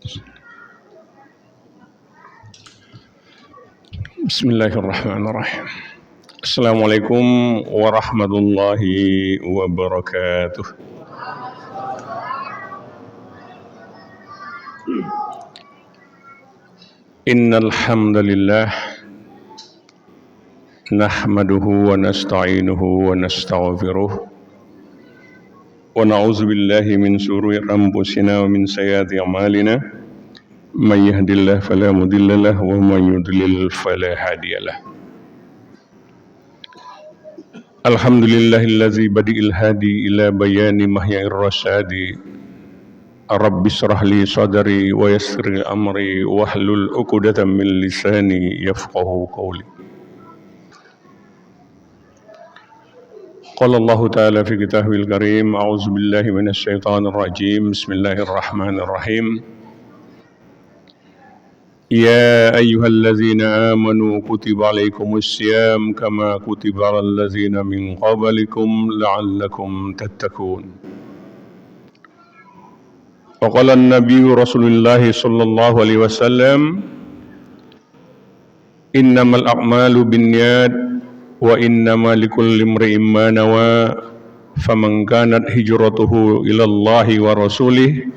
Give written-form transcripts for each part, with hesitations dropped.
Bismillahirrahmanirrahim. Assalamualaikum warahmatullahi wabarakatuh. Innal hamdalillah nahmaduhu wa nasta'inuhu wa nastaghfiruh wa na'udzu billahi min shururi anfusina wa min sayyiati a'malina may yahdihillahu fala mudilla lahu wa may yudlil fala hadiyalah. Alhamdulillahillazi badi'il hadi ila bayani mahyair rasyadi. Rabbi shrah li sadri wa yassir li amri wahlul 'uqdatam min lisani yafqahu qawli. Qala Allah Ta'ala fi kitabihil karim, a'udzu billahi minasy syaithanir rajim. Bismillahirrahmanirrahim. Ya ayyuhallazina amanu kutiba alaikumus syiyam kama kutiba alal ladzina min qablikum la'allakum tattaqun. Wa qala an-nabiyyu Rasulullah sallallahu alaihi wasallam, innamal a'malu binniyat wa innama likulli imri'in ma nawa, faman kanat hijratuhu ila Allahi wa rasulih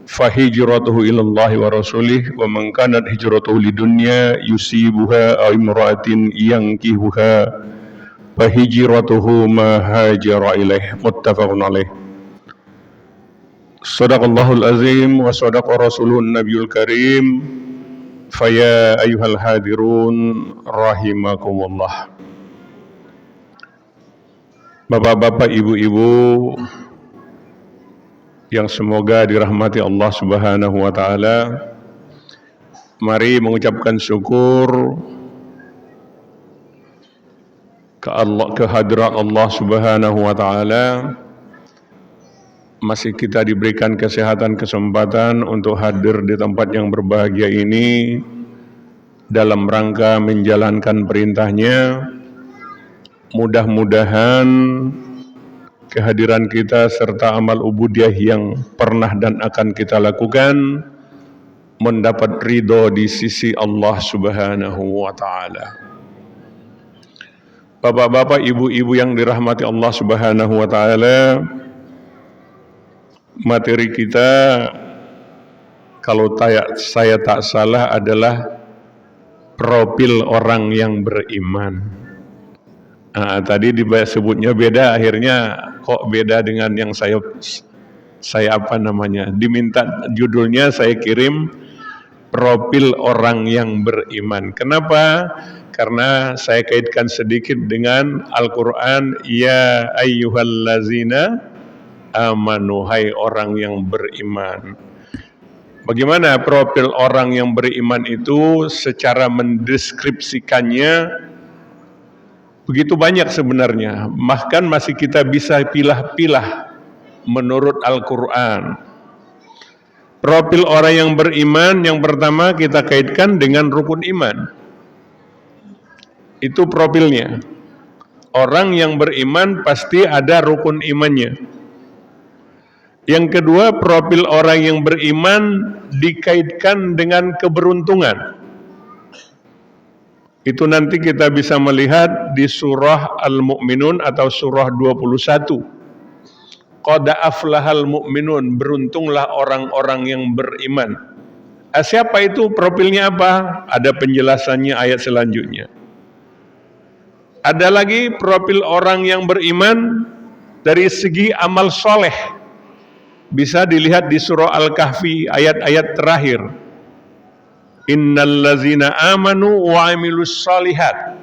fahijratuhu ila Allahi wa rasulih, wa man kanat hijratuhu lidunya yusibuha aw imra'atin yankihuha fahijratuhu ma hajara ilaih. Muttafaqun alaih. Shadaqallahul azim wa shadaqa rasulun nabiyul karim. Faya ayyuhal hadirun rahimakumullah. Bapak-bapak, ibu-ibu yang semoga dirahmati Allah Subhanahu wa taala, mari mengucapkan syukur kehadirat Allah Subhanahu wa taala. Masih kita diberikan kesehatan, kesempatan untuk hadir di tempat yang berbahagia ini dalam rangka menjalankan perintahnya. Mudah-mudahan kehadiran kita serta amal ubudiyah yang pernah dan akan kita lakukan mendapat ridho di sisi Allah Subhanahu wa ta'ala. Bapak-bapak, ibu-ibu yang dirahmati Allah Subhanahu wa ta'ala, materi kita kalau saya tak salah adalah profil orang yang beriman. Tadi disebutnya beda, akhirnya kok beda dengan yang saya diminta judulnya, saya kirim profil orang yang beriman. Kenapa? Karena saya kaitkan sedikit dengan Al-Quran. Ya ayyuhallazina amanu, hai orang yang beriman. Bagaimana profil orang yang beriman itu? Secara mendeskripsikannya begitu banyak sebenarnya, bahkan masih kita bisa pilah-pilah menurut Al-Quran. Profil orang yang beriman yang pertama kita kaitkan dengan rukun iman. Itu profilnya. Orang yang beriman pasti ada rukun imannya. Yang kedua, profil orang yang beriman dikaitkan dengan keberuntungan. Itu nanti kita bisa melihat di surah Al-Mu'minun atau surah 21. Qad aflahal mu'minun, beruntunglah orang-orang yang beriman. Siapa itu? Profilnya apa? Ada penjelasannya ayat selanjutnya. Ada lagi profil orang yang beriman dari segi amal soleh. Bisa dilihat di surah Al-Kahfi ayat-ayat terakhir. Innal ladzina amanu wa amilus shalihat.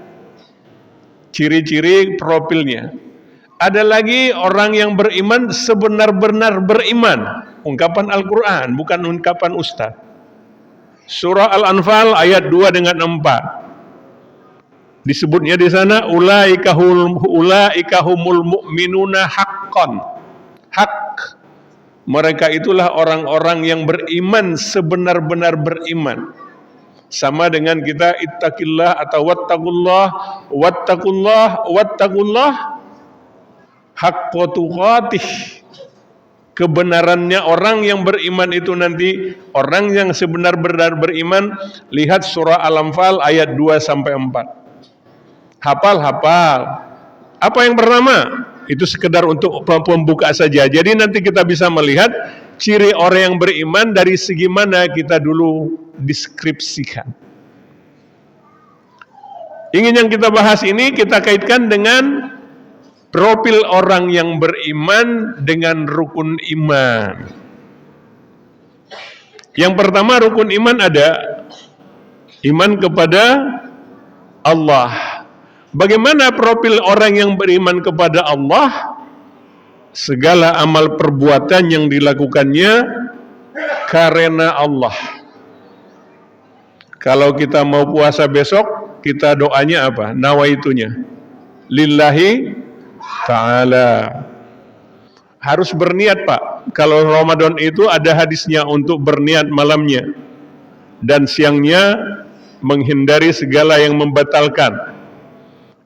Ciri-ciri profilnya. Ada lagi orang yang beriman sebenar-benar beriman. Ungkapan Al-Quran, bukan ungkapan ustaz. Surah Al-Anfal ayat 2 dengan 4. Disebutnya di sana ulaika humul mu'minuna haqqan. Hak. Mereka itulah orang-orang yang beriman sebenar-benar beriman. Sama dengan kita ittaqillah atau wattaqullah haqqa tuqatih. kebenarannya orang yang beriman itu nanti, orang yang sebenar-benar beriman, lihat surah Al-Anfal ayat 2 sampai 4. Hafal. Apa yang pertama? Itu sekedar untuk pembuka saja. Jadi nanti kita bisa melihat ciri orang yang beriman dari segi mana kita dulu deskripsikan. Ingin yang kita bahas ini kita kaitkan dengan profil orang yang beriman dengan rukun iman. Yang pertama rukun iman ada iman kepada Allah. Bagaimana profil orang yang beriman kepada Allah? Segala amal perbuatan yang dilakukannya karena Allah. Kalau kita mau puasa besok, kita doanya apa? Nawaitunya lillahi ta'ala. Harus berniat, Pak. Kalau Ramadan itu ada hadisnya untuk berniat malamnya dan siangnya menghindari segala yang membatalkan.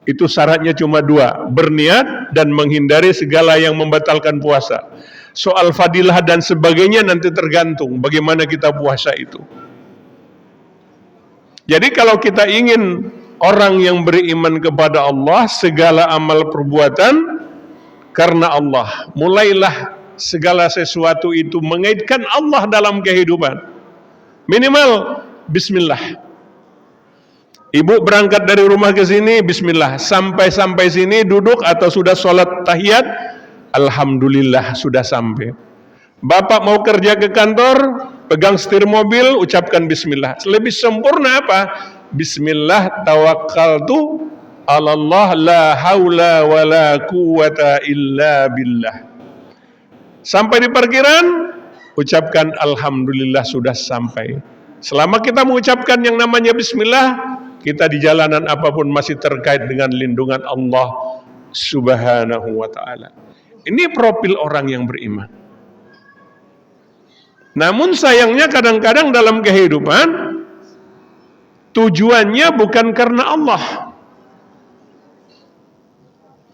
Itu syaratnya cuma 2, berniat dan menghindari segala yang membatalkan puasa. Soal fadilah dan sebagainya nanti tergantung bagaimana kita puasa itu. Jadi kalau kita ingin orang yang beriman kepada Allah, segala amal perbuatan karena Allah. Mulailah segala sesuatu itu mengaitkan Allah dalam kehidupan. Minimal bismillah. Ibu berangkat dari rumah ke sini, bismillah. Sampai sini duduk atau sudah sholat tahiyat, alhamdulillah sudah sampai. Bapak mau kerja ke kantor, pegang setir mobil, ucapkan bismillah. Lebih sempurna apa? Bismillah tawakkaltu 'alallah la haula wala quwata illa billah. Sampai di parkiran, ucapkan alhamdulillah sudah sampai. Selama kita mengucapkan yang namanya bismillah, kita di jalanan apapun masih terkait dengan lindungan Allah Subhanahu wa ta'ala. Ini profil orang yang beriman. Namun sayangnya kadang-kadang dalam kehidupan tujuannya bukan karena Allah.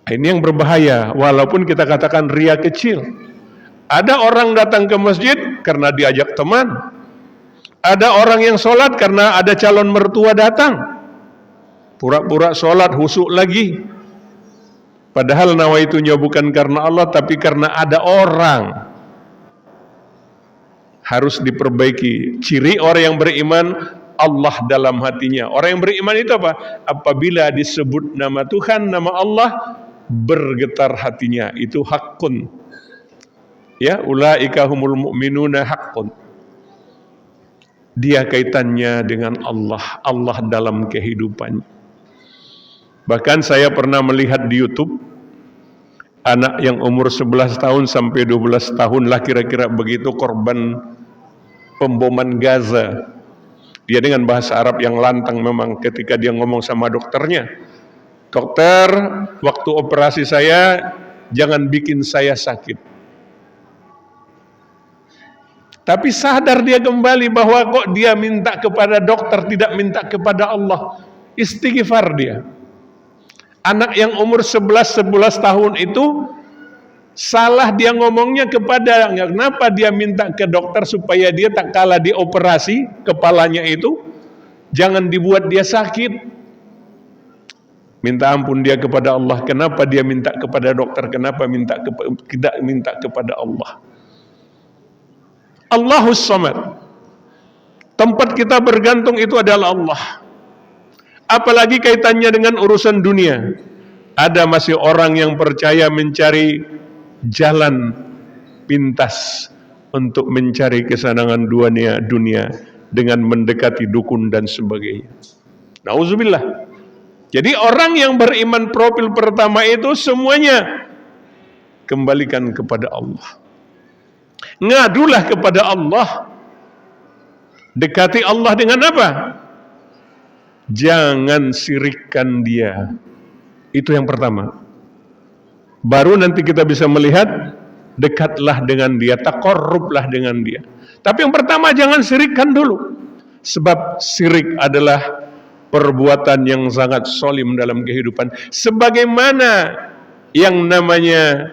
Ini yang berbahaya, walaupun kita katakan ria kecil. Ada orang datang ke masjid karena diajak teman. Ada orang yang sholat karena ada calon mertua datang. Pura-pura sholat, husuk lagi. Padahal nawaitunya bukan karena Allah, tapi karena ada orang. Harus diperbaiki. Ciri orang yang beriman, Allah dalam hatinya. Orang yang beriman itu apa? Apabila disebut nama Tuhan, nama Allah, bergetar hatinya. Itu haqqun. Ya, ulaika humul mu'minuna haqqun. Dia kaitannya dengan Allah. Allah dalam kehidupannya. Bahkan saya pernah melihat di YouTube anak yang umur 11 tahun sampai 12 tahun lah kira-kira begitu, korban pemboman Gaza. Dia dengan bahasa Arab yang lantang memang ketika dia ngomong sama dokternya, dokter, waktu operasi saya jangan bikin saya sakit. Tapi sadar dia kembali bahwa kok dia minta kepada dokter, tidak minta kepada Allah. Istighfar dia. Anak yang umur 11 tahun itu salah dia ngomongnya kepada, kenapa dia minta ke dokter supaya dia tak kalah dioperasi kepalanya itu, jangan dibuat dia sakit. Minta ampun dia kepada Allah. Kenapa dia minta kepada dokter? Kenapa tidak minta kepada Allah? Allahus Samad. Tempat kita bergantung itu adalah Allah. Apalagi kaitannya dengan urusan dunia. Ada masih orang yang percaya mencari jalan pintas untuk mencari kesenangan dunia dengan mendekati dukun dan sebagainya. Nauzubillah. Jadi orang yang beriman profil pertama itu semuanya kembalikan kepada Allah. Ngadulah kepada Allah. Dekati Allah dengan apa? Jangan sirikkan dia. Itu yang pertama. Baru nanti kita bisa melihat, dekatlah dengan dia, taqarrublah dengan dia. Tapi yang pertama jangan sirikkan dulu. Sebab sirik adalah perbuatan yang sangat solim dalam kehidupan. Sebagaimana yang namanya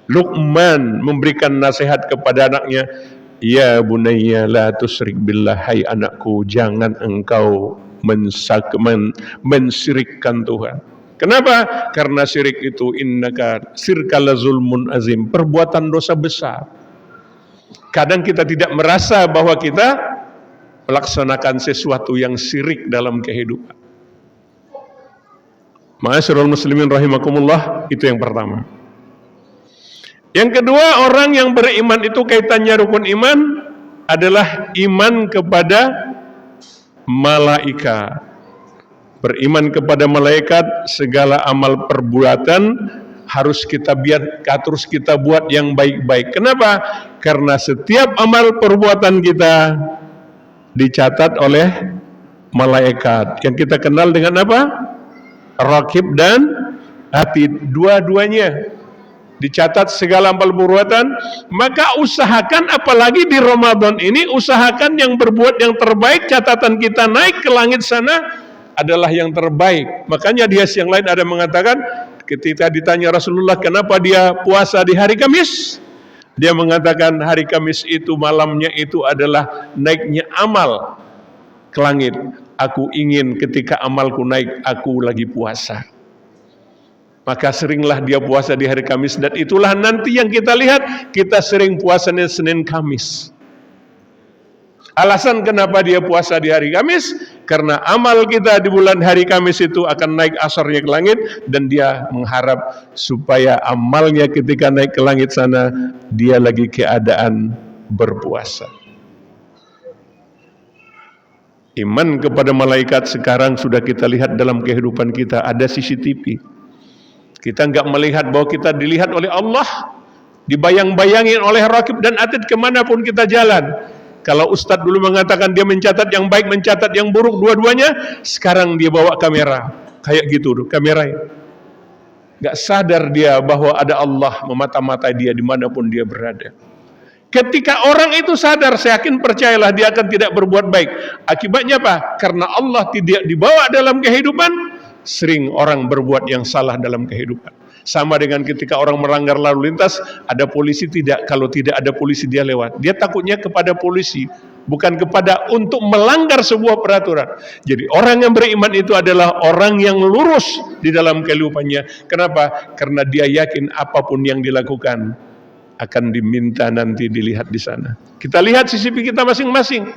Luqman memberikan nasihat kepada anaknya, ya bunayya la tusyrik billah, hai anakku, jangan engkau mensyrikkan Tuhan. Kenapa? Karena syirik itu innaka syirka la zulmun azim, perbuatan dosa besar. Kadang kita tidak merasa bahwa kita melaksanakan sesuatu yang syirik dalam kehidupan. Ma'asyiral muslimin rahimakumullah, itu yang pertama. Yang kedua, orang yang beriman itu kaitannya rukun iman adalah iman kepada malaikat. Beriman kepada malaikat, segala amal perbuatan harus kita buat yang baik-baik. Kenapa? Karena setiap amal perbuatan kita dicatat oleh malaikat yang kita kenal dengan apa? Raqib dan atid, dua-duanya dicatat segala amal perbuatan. Maka usahakan, apalagi di Ramadan ini, usahakan yang berbuat yang terbaik, catatan kita naik ke langit sana adalah yang terbaik. Makanya di hadis yang lain ada mengatakan, ketika ditanya Rasulullah kenapa dia puasa di hari Kamis, dia mengatakan hari Kamis itu malamnya itu adalah naiknya amal ke langit. Aku ingin ketika amalku naik, aku lagi puasa. Maka seringlah dia puasa di hari Kamis, dan itulah nanti yang kita lihat, kita sering puasanya Senin Kamis. Alasan kenapa dia puasa di hari Kamis, karena amal kita di bulan hari Kamis itu akan naik asarnya ke langit, dan dia mengharap supaya amalnya ketika naik ke langit sana, dia lagi keadaan berpuasa. Iman kepada malaikat sekarang sudah kita lihat dalam kehidupan kita, ada CCTV. Kita enggak melihat bahwa kita dilihat oleh Allah, dibayang-bayangin oleh Raqib dan Atid kemanapun kita jalan. Kalau Ustadz dulu mengatakan dia mencatat yang baik, mencatat yang buruk, dua-duanya, sekarang dia bawa kamera, kayak gitu kamera. Enggak sadar dia bahwa ada Allah memata-matai dia dimanapun dia berada. Ketika orang itu sadar, saya yakin, percayalah, dia akan tidak berbuat baik. Akibatnya apa? Karena Allah tidak dibawa dalam kehidupan, sering orang berbuat yang salah dalam kehidupan. Sama dengan ketika orang melanggar lalu lintas, ada polisi tidak, kalau tidak ada polisi dia lewat. Dia takutnya kepada polisi, bukan kepada untuk melanggar sebuah peraturan. Jadi orang yang beriman itu adalah orang yang lurus di dalam kehidupannya. Kenapa? Karena dia yakin apapun yang dilakukan akan diminta nanti dilihat di sana. Kita lihat CCTV kita masing-masing.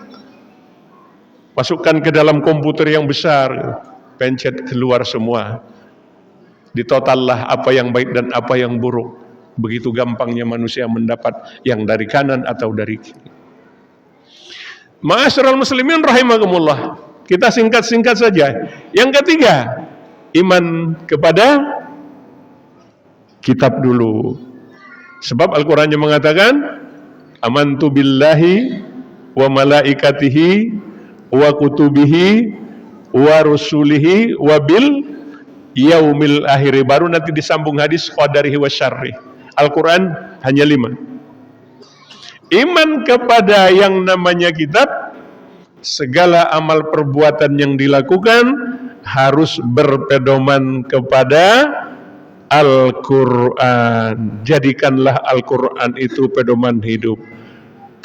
Masukkan ke dalam komputer yang besar, pencet keluar semua. Ditotallah apa yang baik dan apa yang buruk. Begitu gampangnya manusia mendapat yang dari kanan atau dari kiri. Ma'asyiral muslimin rahimakumullah. Kita singkat-singkat saja. Yang ketiga, iman kepada kitab dulu. Sebab Al-Qur'annya mengatakan, amantu billahi wa malaikatihi wa kutubihi wa rusulihi wa bil yaumil akhir. Baru nanti disambung hadis qadarihi wa syarri. Al-Quran hanya 5. Iman kepada yang namanya kitab, segala amal perbuatan yang dilakukan harus berpedoman kepada Al-Quran. Jadikanlah Al-Quran itu pedoman hidup.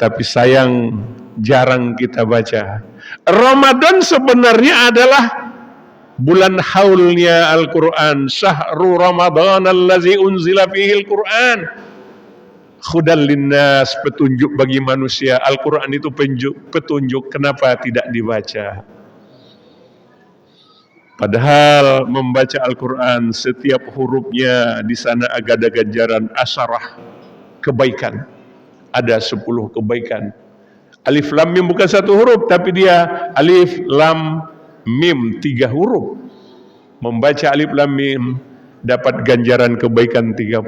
Tapi sayang, jarang kita baca. Ramadan sebenarnya adalah bulan haulnya Al-Quran. Syahrul Ramadan allazi unzila fihi Al-Quran hudan linnas, petunjuk bagi manusia. Al-Quran itu petunjuk, kenapa tidak dibaca? Padahal membaca Al-Quran, setiap hurufnya di sana ada ganjaran asyarah kebaikan. Ada 10 kebaikan. Alif lam mim bukan 1 huruf, tapi dia alif lam mim 3 huruf. Membaca alif lam mim dapat ganjaran kebaikan 30.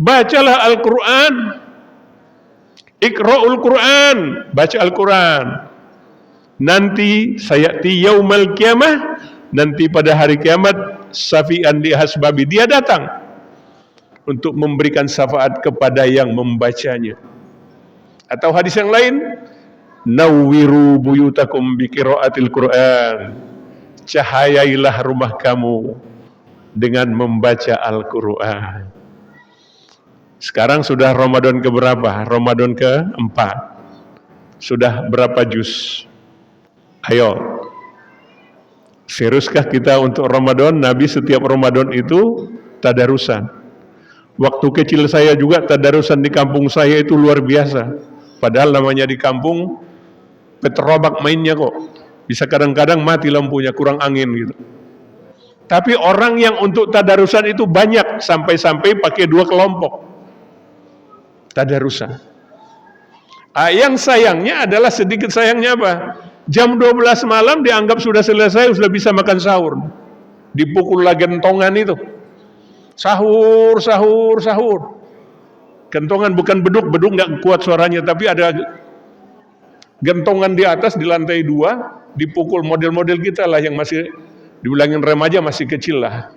Bacalah Al-Quran. Iqra'ul Quran, baca Al-Quran. Nanti sayati yaumal qiyamah, nanti pada hari kiamat, syafi'an li hasbabi, dia datang untuk memberikan syafaat kepada yang membacanya. Atau hadis yang lain, nawwiru buyutakum biqiraatil Quran, cahayailah rumah kamu dengan membaca Al-Quran. Sekarang sudah Ramadan keberapa? Ramadan keempat. Sudah berapa juz? Ayo, seriuskah kita untuk Ramadan? Nabi setiap Ramadan itu tadarusan. Waktu kecil saya juga tadarusan di kampung saya itu luar biasa. Padahal namanya di kampung petrobak mainnya kok. Bisa kadang-kadang mati lampunya, kurang angin gitu. Tapi orang yang untuk tadarusan itu banyak, sampai-sampai pakai 2 kelompok tadarusan. Yang sayangnya adalah, sedikit sayangnya apa? Jam 12 malam dianggap sudah selesai, sudah bisa makan sahur. Dipukul lagi gentongan itu. Sahur, sahur, sahur. Gentongan bukan beduk nggak kuat suaranya, tapi ada gentongan di atas di lantai 2, dipukul model-model kita lah yang masih dibilangin remaja, masih kecil lah.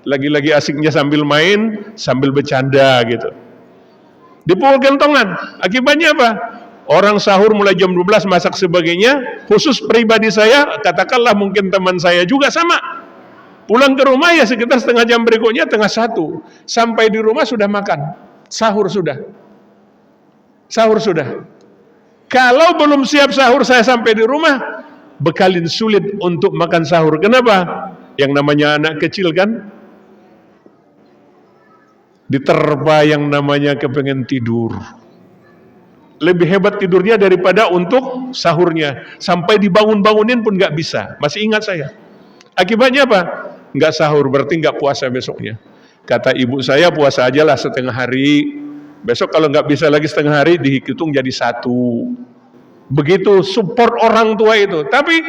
Lagi-lagi asiknya sambil main, sambil bercanda gitu. Dipukul gentongan. Akibatnya apa? Orang sahur mulai jam 12 masak sebagainya. Khusus pribadi saya, katakanlah mungkin teman saya juga sama. Pulang ke rumah ya sekitar setengah jam berikutnya, tengah 1. Sampai di rumah sudah makan. Sahur sudah. Sahur sudah. Kalau belum siap sahur saya sampai di rumah, bekalin sulit untuk makan sahur. Kenapa? Yang namanya anak kecil kan, diterpa yang namanya kepengen tidur. Lebih hebat tidurnya daripada untuk sahurnya. Sampai dibangun-bangunin pun gak bisa. Masih ingat saya. Akibatnya apa? Gak sahur, berarti gak puasa besoknya. Kata ibu saya, puasa aja lah setengah hari. Besok kalau gak bisa lagi setengah hari, dihitung jadi 1. Begitu support orang tua itu. Tapi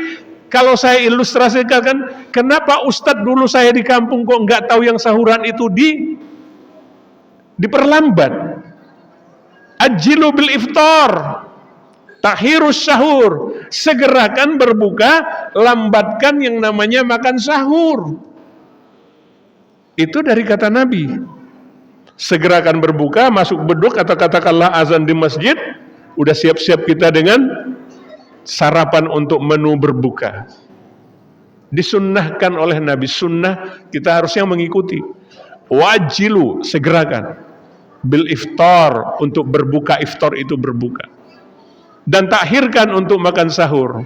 kalau saya ilustrasikan kan, kenapa Ustadz dulu saya di kampung kok gak tahu yang sahuran itu diperlambat. Ajilu bil iftar, takhirus sahur, segerakan berbuka, lambatkan yang namanya makan sahur. Itu dari kata Nabi. Segerakan berbuka, masuk beduk atau katakanlah azan di masjid, udah siap-siap kita dengan sarapan untuk menu berbuka. Disunnahkan oleh Nabi, sunnah kita harusnya mengikuti. Wajilu, segerakan. Bil iftar, untuk berbuka, iftar itu berbuka. Dan takhirkan untuk makan sahur.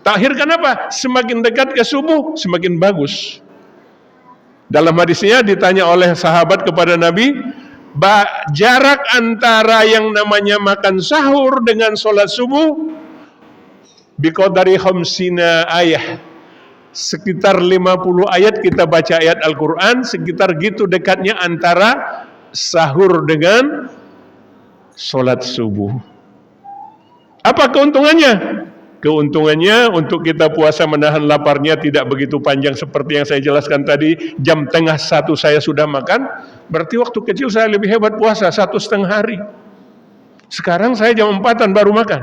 Takhirkan apa? Semakin dekat ke subuh, semakin bagus. Dalam hadisnya ditanya oleh sahabat kepada Nabi, jarak antara yang namanya makan sahur dengan sholat subuh, biqadari khamsina ayah. Sekitar 50 ayat kita baca ayat Al-Quran, sekitar gitu dekatnya antara sahur dengan sholat subuh. Apa keuntungannya? Keuntungannya untuk kita puasa menahan laparnya tidak begitu panjang seperti yang saya jelaskan tadi. Jam tengah 1 saya sudah makan, berarti waktu kecil saya lebih hebat puasa 1,5 hari. Sekarang saya jam 4-an baru makan,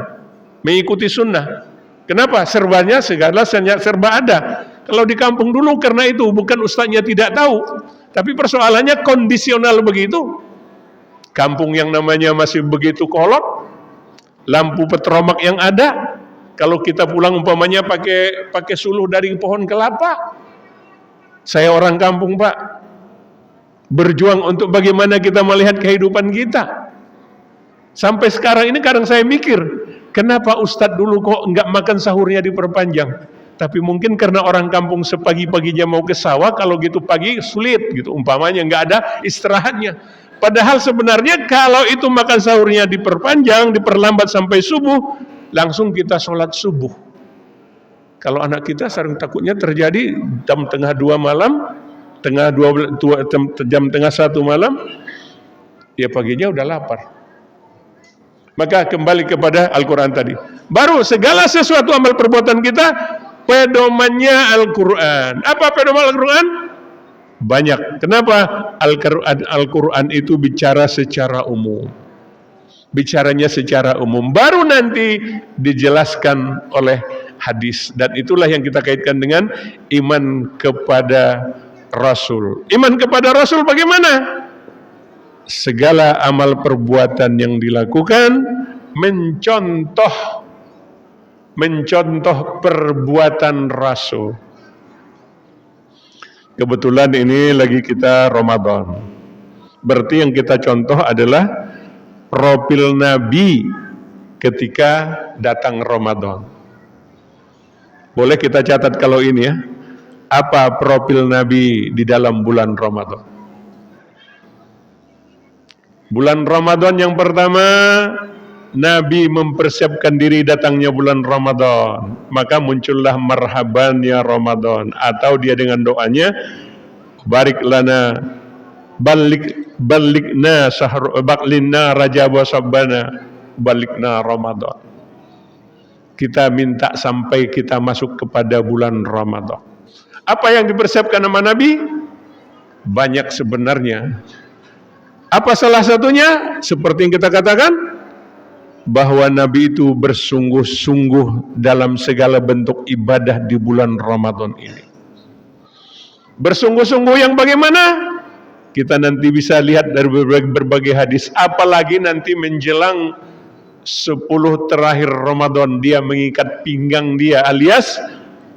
mengikuti sunnah. Kenapa? Serbanya segala serba ada. Kalau di kampung dulu karena itu bukan ustaznya tidak tahu, tapi persoalannya kondisional begitu. Kampung yang namanya masih begitu kolot, lampu petromak yang ada. Kalau kita pulang umpamanya pakai suluh dari pohon kelapa. Saya orang kampung Pak, berjuang untuk bagaimana kita melihat kehidupan kita. Sampai sekarang ini kadang saya mikir, kenapa Ustadz dulu kok enggak makan sahurnya diperpanjang? Tapi mungkin karena orang kampung sepagi-paginya mau ke sawah, kalau gitu pagi sulit gitu, umpamanya enggak ada istirahatnya. Padahal sebenarnya kalau itu makan sahurnya diperpanjang, diperlambat sampai subuh, langsung kita sholat subuh. Kalau anak kita sering takutnya terjadi jam tengah 2 malam, jam tengah 1 malam, ya paginya udah lapar. Maka kembali kepada Al-Quran tadi. Baru segala sesuatu amal perbuatan kita, pedomannya Al-Quran. Apa pedoman Al-Quran? Banyak. Kenapa? Al-Quran itu bicara secara umum. Bicaranya secara umum. Baru nanti dijelaskan oleh hadis. Dan itulah yang kita kaitkan dengan iman kepada Rasul. Iman kepada Rasul bagaimana? Segala amal perbuatan yang dilakukan mencontoh perbuatan Rasul. Kebetulan ini lagi kita Ramadan. Berarti yang kita contoh adalah profil Nabi ketika datang Ramadan. Boleh kita catat kalau ini ya. Apa profil Nabi di dalam bulan Ramadan? Bulan Ramadan yang pertama, Nabi mempersiapkan diri datangnya bulan Ramadan. Maka muncullah marhaban ya Ramadan. Atau dia dengan doanya, barik lana, balikna Rajab wa Sabbana, balikna Ramadan. Kita minta sampai kita masuk kepada bulan Ramadan. Apa yang dipersiapkan sama Nabi? Banyak sebenarnya. Apa salah satunya? Seperti yang kita katakan, bahwa Nabi itu bersungguh-sungguh dalam segala bentuk ibadah di bulan Ramadan ini. Bersungguh-sungguh yang bagaimana? Kita nanti bisa lihat dari berbagai hadis. Apalagi nanti menjelang 10 terakhir Ramadan, dia mengikat pinggang dia, alias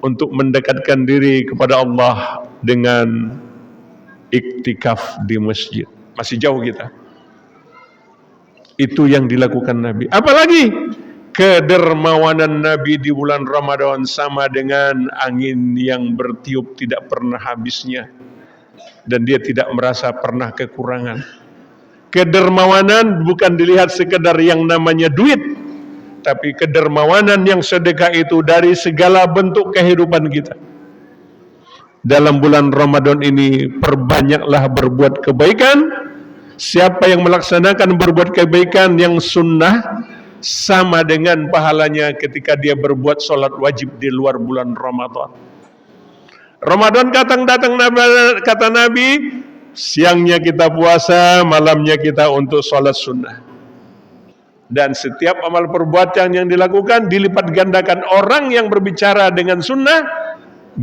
untuk mendekatkan diri kepada Allah dengan iktikaf di masjid. Masih jauh kita. Itu yang dilakukan Nabi. Apalagi kedermawanan Nabi di bulan Ramadan sama dengan angin yang bertiup tidak pernah habisnya, dan dia tidak merasa pernah kekurangan. Kedermawanan bukan dilihat sekedar yang namanya duit, tapi kedermawanan yang sedekah itu dari segala bentuk kehidupan kita. Dalam bulan Ramadan ini perbanyaklah berbuat kebaikan. Siapa yang melaksanakan berbuat kebaikan yang sunnah, sama dengan pahalanya ketika dia berbuat sholat wajib di luar bulan Ramadan. Ramadan datang kata Nabi, siangnya kita puasa, malamnya kita untuk sholat sunnah. Dan setiap amal perbuatan yang dilakukan dilipat gandakan. Orang yang berbicara dengan sunnah,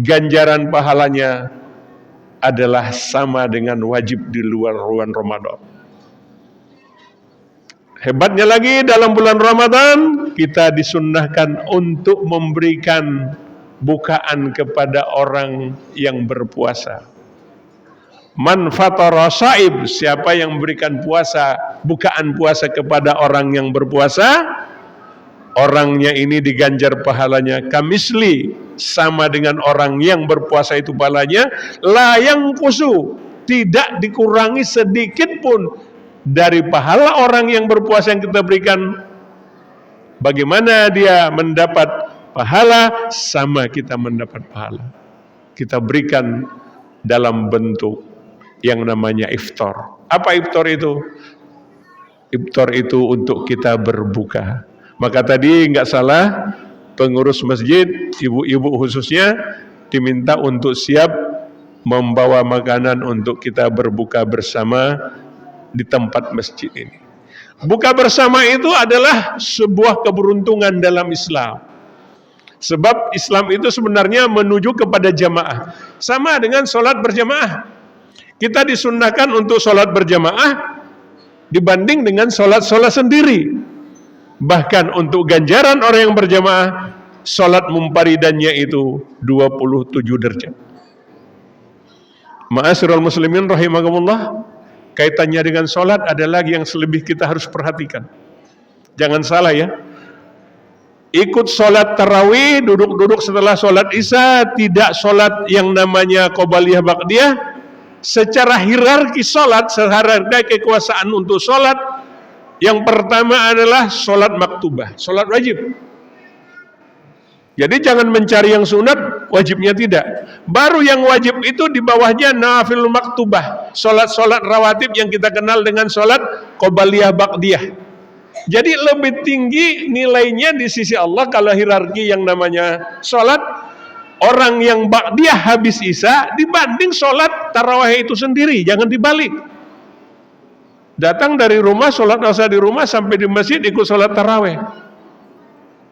ganjaran pahalanya adalah sama dengan wajib di luar bulan Ramadan. Hebatnya lagi, dalam bulan Ramadan kita disunnahkan untuk memberikan bukaan kepada orang yang berpuasa. Man fatara sa'ib, siapa yang memberikan bukaan puasa kepada orang yang berpuasa, orangnya ini diganjar pahalanya kamisli, sama dengan orang yang berpuasa itu pahalanya la yang kusu, tidak dikurangi sedikit pun dari pahala orang yang berpuasa yang kita berikan. Bagaimana dia mendapat pahala? Sama kita mendapat pahala. Kita berikan dalam bentuk yang namanya iftar. Apa iftar itu? Iftar itu untuk kita berbuka. Maka tadi nggak salah, pengurus masjid, ibu-ibu khususnya diminta untuk siap membawa makanan untuk kita berbuka bersama di tempat masjid ini. Buka bersama itu adalah sebuah keberuntungan dalam Islam. Sebab Islam itu sebenarnya menuju kepada jamaah. Sama dengan sholat berjamaah. Kita disunnahkan untuk sholat berjamaah dibanding dengan sholat-sholat sendiri. Bahkan untuk ganjaran orang yang berjamaah, sholat munfaridannya itu 27 derajat. Ma'asyiral muslimin rahimakumullah, kaitannya dengan sholat ada lagi yang selebih kita harus perhatikan. Jangan salah ya. Ikut sholat tarawih, duduk-duduk setelah sholat isya, tidak sholat yang namanya qobliyah ba'diyah. Secara hierarki sholat, secara kekuasaan untuk sholat, yang pertama adalah sholat maktubah, sholat wajib. Jadi jangan mencari yang sunat, wajibnya tidak. Baru yang wajib itu di bawahnya nafil maktubah, sholat-sholat rawatib yang kita kenal dengan sholat qobliyah ba'diyah. Jadi lebih tinggi nilainya di sisi Allah kalau hierarki yang namanya sholat orang yang ba'diyah habis isya dibanding sholat tarawih itu sendiri. Jangan dibalik. Datang dari rumah, sholat asar di rumah, sampai di masjid ikut sholat tarawih.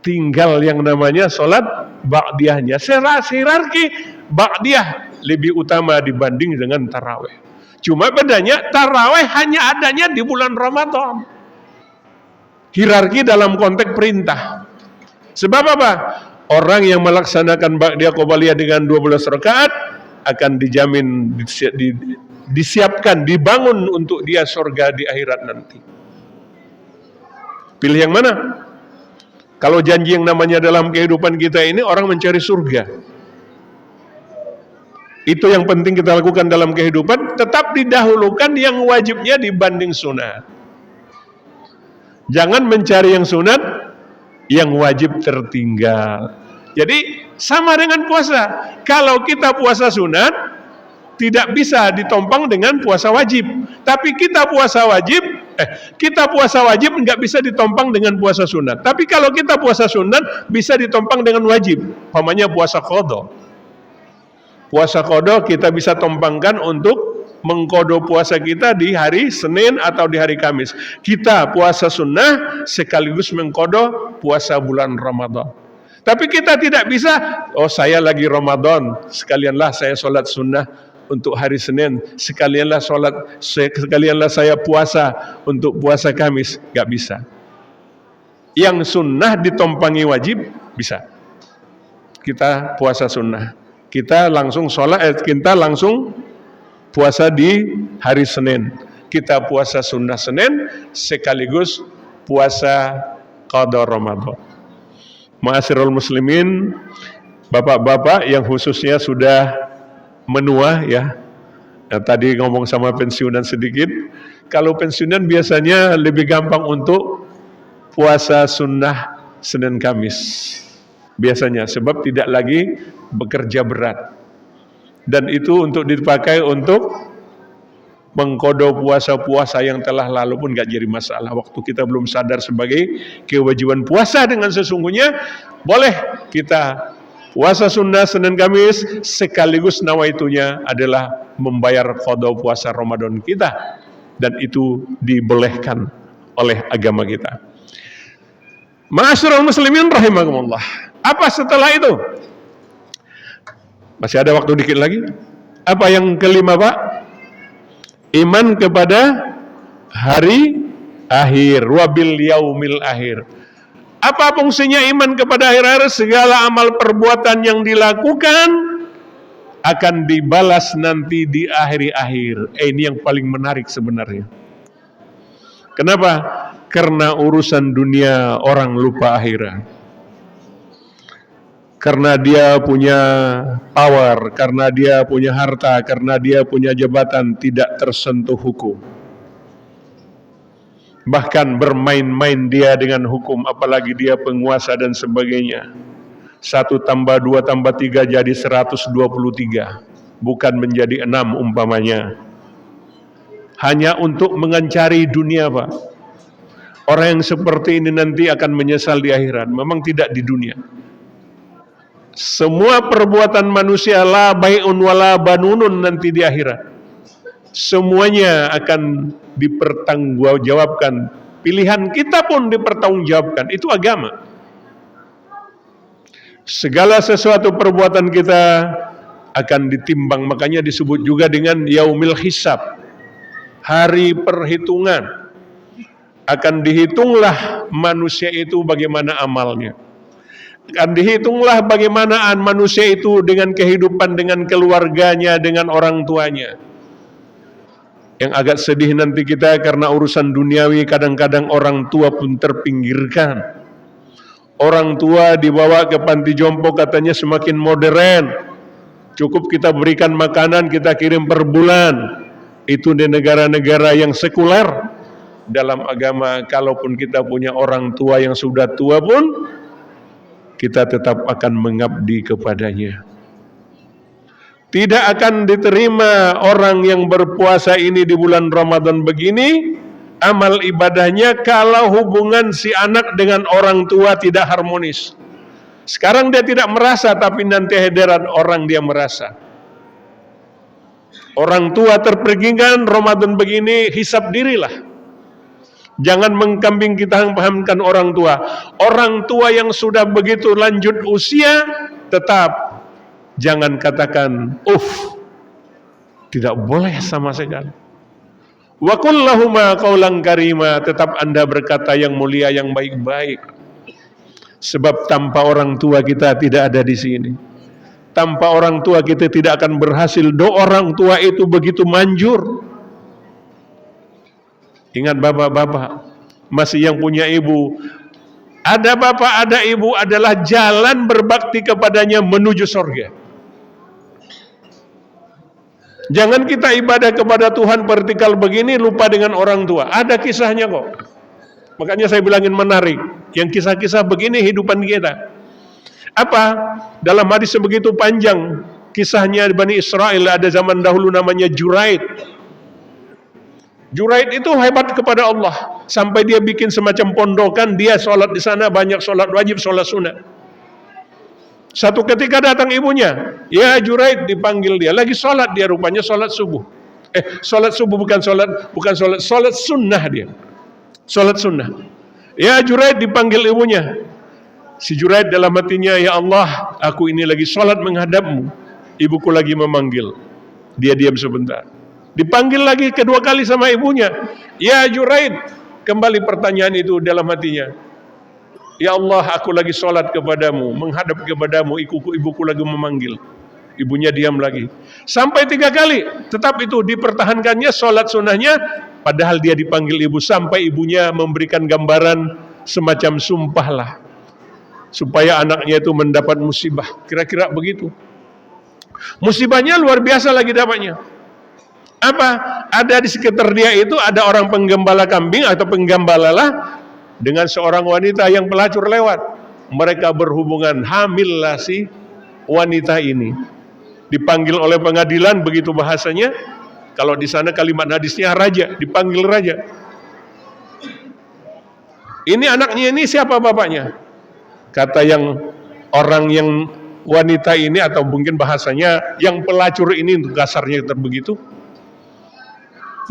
Tinggal yang namanya sholat ba'diyahnya. Hierarki ba'diyah lebih utama dibanding dengan tarawih. Cuma bedanya tarawih hanya adanya di bulan Ramadan. Hierarki dalam konteks perintah. Sebab apa? Orang yang melaksanakan ba'diyah qobliyah dengan 12 rakaat akan dijamin disiapkan, dibangun untuk dia surga di akhirat nanti. Pilih yang mana? Kalau janji yang namanya dalam kehidupan kita ini orang mencari surga, itu yang penting kita lakukan dalam kehidupan, tetap didahulukan yang wajibnya dibanding sunat. Jangan mencari yang sunat, yang wajib tertinggal. Jadi sama dengan puasa. Kalau kita puasa sunat, tidak bisa ditompang dengan puasa wajib. Tapi kita puasa wajib nggak bisa ditompang dengan puasa sunat. Tapi kalau kita puasa sunat bisa ditompang dengan wajib. Umpamanya puasa qadha. Puasa qadha kita bisa tompangkan untuk mengqadha puasa kita di hari Senin atau di hari Kamis. Kita puasa sunnah sekaligus mengqadha puasa bulan Ramadan. Tapi kita tidak bisa, saya lagi Ramadan, sekalianlah saya sholat sunnah untuk hari Senin, sekalianlah saya puasa untuk puasa Kamis. Gak bisa. Yang sunnah ditompangi wajib bisa. Kita puasa sunnah, kita langsung kita langsung puasa di hari Senin. Kita puasa sunnah Senin sekaligus puasa qadha Ramadan. Ma'asyiral muslimin, bapak-bapak yang khususnya sudah menua ya. Nah, tadi ngomong sama pensiunan sedikit. Kalau pensiunan biasanya lebih gampang untuk puasa sunnah Senin Kamis. Biasanya sebab tidak lagi bekerja berat. Dan itu untuk dipakai untuk mengqadha puasa-puasa yang telah lalu pun gak jadi masalah. Waktu kita belum sadar sebagai kewajiban puasa dengan sesungguhnya, boleh kita puasa sunnah Senin Kamis sekaligus nawaitunya adalah membayar qadha puasa Ramadan kita, dan itu dibolehkan oleh agama kita. Ma'asyiral muslimin rahimakumullah. Apa setelah itu? Masih ada waktu dikit lagi. Apa yang kelima, Pak? Iman kepada hari akhir, wabil yaumil akhir. Apa fungsinya iman kepada akhir-akhir? Segala amal perbuatan yang dilakukan akan dibalas nanti di akhir-akhir. Ini yang paling menarik sebenarnya. Kenapa? Karena urusan dunia orang lupa akhirat. Karena dia punya power, karena dia punya harta, karena dia punya jabatan, tidak tersentuh hukum. Bahkan bermain-main dia dengan hukum, apalagi dia penguasa dan sebagainya. 1 tambah 2 tambah 3 jadi 123, bukan menjadi 6 umpamanya. Hanya untuk mengancari dunia, Pak. Orang yang seperti ini nanti akan menyesal di akhirat, memang tidak di dunia. Semua perbuatan manusia la bai'un wala banunun nanti di akhirat. Semuanya akan dipertanggungjawabkan. Pilihan kita pun dipertanggungjawabkan. Itu agama. Segala sesuatu perbuatan kita akan ditimbang. Makanya disebut juga dengan yaumil hisab, hari perhitungan. Akan dihitunglah manusia itu bagaimana amalnya. Akan dihitunglah bagaimana manusia itu dengan kehidupan, dengan keluarganya, dengan orang tuanya. Yang agak sedih nanti kita karena urusan duniawi, kadang-kadang orang tua pun terpinggirkan. Orang tua dibawa ke panti jompo katanya semakin modern. Cukup kita berikan makanan, kita kirim per bulan. Itu di negara-negara yang sekuler. Dalam agama, kalaupun kita punya orang tua yang sudah tua pun, kita tetap akan mengabdi kepadanya. Tidak akan diterima orang yang berpuasa ini di bulan Ramadan begini, amal ibadahnya kalau hubungan si anak dengan orang tua tidak harmonis. Sekarang dia tidak merasa, tapi nanti hadirat orang dia merasa. Orang tua terpergikan Ramadan begini, hisab dirilah. Jangan mengkambing kita pahamkan orang tua. Orang tua yang sudah begitu lanjut usia, tetap jangan katakan tidak boleh sama sekali. Wa qul lahuma qaulan karima, tetap Anda berkata yang mulia, yang baik-baik. Sebab tanpa orang tua kita tidak ada di sini. Tanpa orang tua kita tidak akan berhasil. Doa orang tua itu begitu manjur. Ingat bapak-bapak, masih yang punya ibu, ada bapak, ada ibu adalah jalan berbakti kepadanya menuju surga. Jangan kita ibadah kepada Tuhan vertikal begini, lupa dengan orang tua. Ada kisahnya kok. Makanya saya bilangin menarik. Yang kisah-kisah begini hidupan kita. Apa? Dalam hadis sebegitu panjang, kisahnya di Bani Israel, ada zaman dahulu namanya Juraid. Juraid itu hebat kepada Allah. Sampai dia bikin semacam pondokan, dia sholat di sana, banyak sholat wajib, sholat sunat. Satu ketika datang ibunya, ya Juraid, dipanggil dia, lagi sholat dia rupanya sholat subuh. Sholat subuh bukan sholat sunnah dia. Sholat sunnah. Ya Juraid, dipanggil ibunya. Si Juraid dalam hatinya, ya Allah, aku ini lagi sholat menghadapmu. Ibuku lagi memanggil. Dia diam sebentar. Dipanggil lagi kedua kali sama ibunya. Ya Juraid, kembali pertanyaan itu dalam hatinya. Ya Allah, aku lagi sholat kepadamu, menghadap kepadamu, ibuku lagi memanggil. Ibunya diam lagi. Sampai 3 kali, tetap itu dipertahankannya sholat sunnahnya, padahal dia dipanggil ibu, sampai ibunya memberikan gambaran semacam sumpah lah, supaya anaknya itu mendapat musibah. Kira-kira begitu. Musibahnya luar biasa lagi dapatnya. Apa? Ada di sekitar dia itu ada orang penggembala kambing atau penggembala lah, dengan seorang wanita yang pelacur lewat. Mereka berhubungan, hamillah si wanita ini. Dipanggil oleh pengadilan, begitu bahasanya. Kalau di sana kalimat hadisnya raja, dipanggil raja. Ini anaknya ini siapa bapaknya? Kata yang orang yang wanita ini, atau mungkin bahasanya yang pelacur ini, untuk kasarnya terbegitu.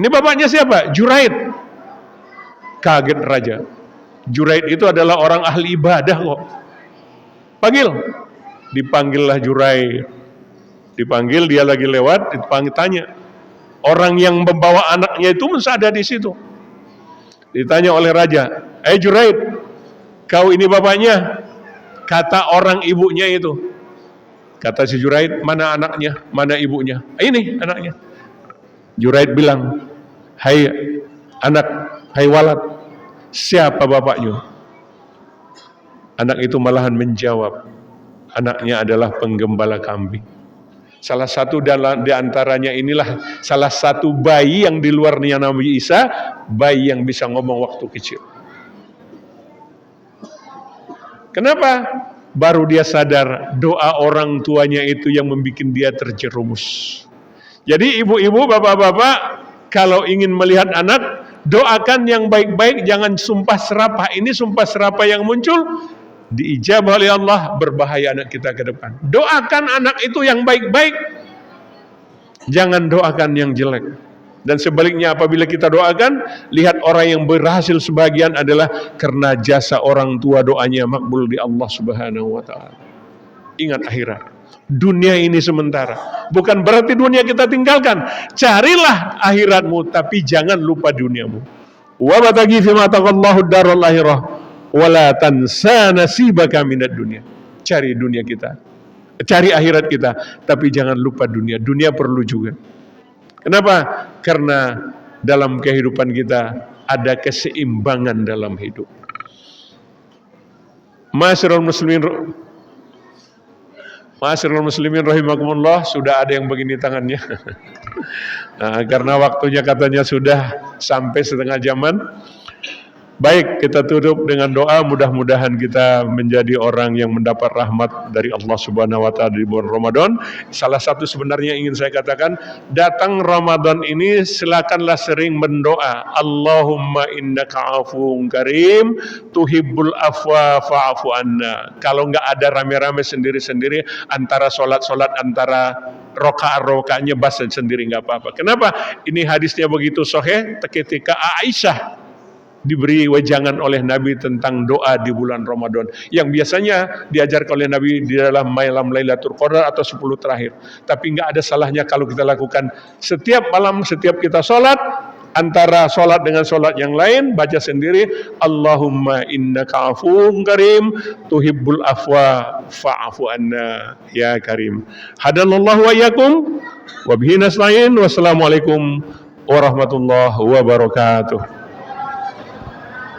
Ini bapaknya siapa? Juraid. Kaget raja. Juraid itu adalah orang ahli ibadah kok. Panggil. Dipanggillah Juraid. Dipanggil, dia lagi lewat, dipanggil, tanya. Orang yang membawa anaknya itu mesti ada di situ. Ditanya oleh raja, Juraid, kau ini bapaknya? Kata orang ibunya itu. Kata si Juraid, mana anaknya? Mana ibunya? Ini anaknya. Juraid bilang, hai anak, hai walad, siapa bapaknya? Anak itu malahan menjawab, anaknya adalah penggembala kambing. Salah satu di antaranya inilah salah satu bayi yang di luarnya Nabi Isa, bayi yang bisa ngomong waktu kecil. Kenapa? Baru dia sadar doa orang tuanya itu yang membuat dia terjerumus. Jadi ibu-ibu, bapak-bapak, kalau ingin melihat anak, doakan yang baik-baik, jangan sumpah serapah. Ini sumpah serapah yang muncul, diijabah oleh Allah, berbahaya anak kita ke depan. Doakan anak itu yang baik-baik, jangan doakan yang jelek. Dan sebaliknya, apabila kita doakan, lihat orang yang berhasil sebagian adalah karena jasa orang tua, doanya makbul di Allah Subhanahu wa ta'ala. Ingat akhirat. Dunia ini sementara. Bukan berarti dunia kita tinggalkan. Carilah akhiratmu, tapi jangan lupa duniamu. Wa bataghi fi ma taqallahu darul akhirah wa la tansa nasibaka minad dunya. Cari dunia kita. Cari akhirat kita, tapi jangan lupa dunia. Dunia perlu juga. Kenapa? Karena dalam kehidupan kita ada keseimbangan dalam hidup. Ma'asyiral muslimin rahimakumullah, sudah ada yang begini tangannya. Nah, karena waktunya katanya sudah sampai setengah jaman. Baik, kita tutup dengan doa, mudah-mudahan kita menjadi orang yang mendapat rahmat dari Allah Subhanahu wa ta'ala di bulan Ramadan. Salah satu sebenarnya ingin saya katakan, datang Ramadan ini silakanlah sering mendoa, Allahumma innaka afuwun karim, tuhibbul afwa fa'fu anna. Kalau enggak ada rame-rame sendiri-sendiri, antara sholat-sholat, antara rokaat-rokaatnya bahasa sendiri enggak apa-apa. Kenapa? Ini hadisnya begitu sahih, ketika Aisyah diberi wejangan oleh Nabi tentang doa di bulan Ramadan yang biasanya diajarkan oleh Nabi di dalam malam Lailatul Qadar atau 10 terakhir. Tapi enggak ada salahnya kalau kita lakukan setiap malam, setiap kita sholat, antara sholat dengan sholat yang lain, baca sendiri, Allahumma innaka afuwun karim, tuhibbul afwa fa'afu anna ya karim. Hadanallahu wa iyyakum wa bihi nasta'in. Wassalamualaikum warahmatullahi wabarakatuh.